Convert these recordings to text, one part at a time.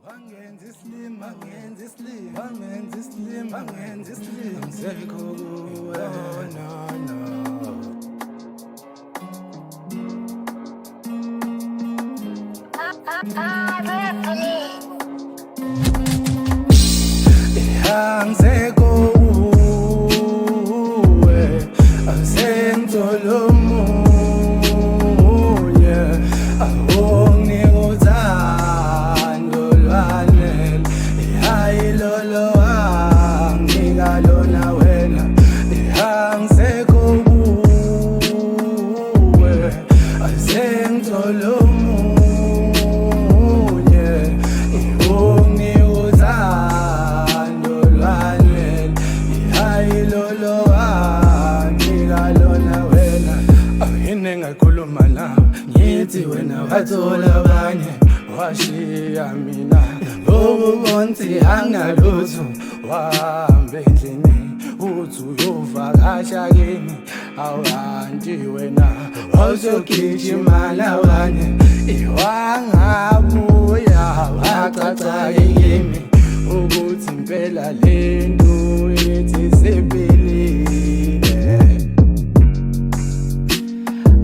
Wangenza slim, wangenza slim, wangenza slim, wangenza slim. Angisekho kuwe, no. Angisekho kuwe, asengithola omunye, awunginike uthando lwanele, hhayi lolo wanginika lona wena. Angisekho kuwe, asengithola omunye, awunginike uthando lwanele, hhayi lolo wanginika lona wena. Yini engakhuluma nawe ngithi wena wathola abanye washiya mina, ubonsi anginalutho wahamba endlini uthi uyovakasha kimi, awanti wena wawuzogijima labanye, wangabuya wacaca kimi ukuthi impela lento ithi sephelile,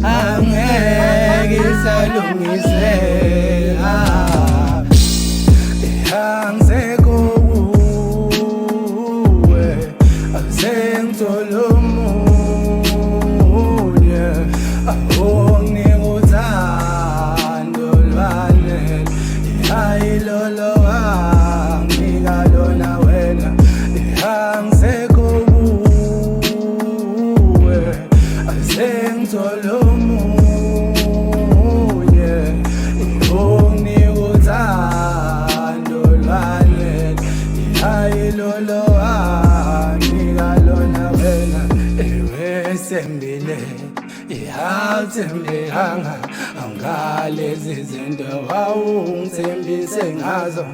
angeke isalungiseka. Angisekho kuwe, asengithola omunye, awunginike uthando lwanele, hhayi lolo wanginika lona wena. Angisekho kuwe, asengithola omunye, awunginike uthando lwanele, hhayi lolo wanginika lona wena. Ewe sembile awuthembekanga ngalezi zinto wawungithembise ngazo,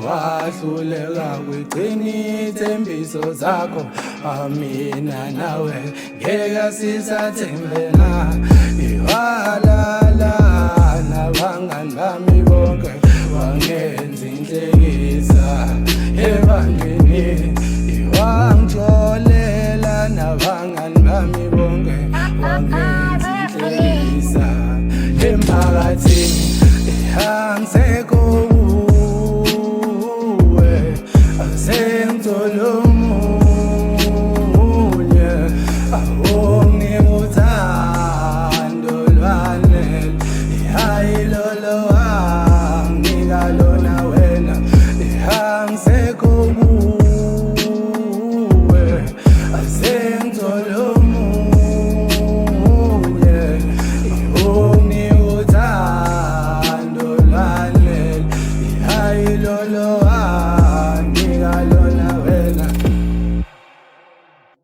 wahluleka kugcina iy'thembiso zakho. Mina nawe ngeke sisathembena, walala nabangani bami bonke, wangenza inhlekisa ebantwini, wangixolela nabangani bami bonke, wangenza inhlekisa emphakathini. Angisekho kuwe, asengithola omunye, awunginike uthando lwanele, hhayi lolo wanginika lona wena. Angisekho kuwe, asengithola omunye, awunginike uthando lwanele, hhayi lolo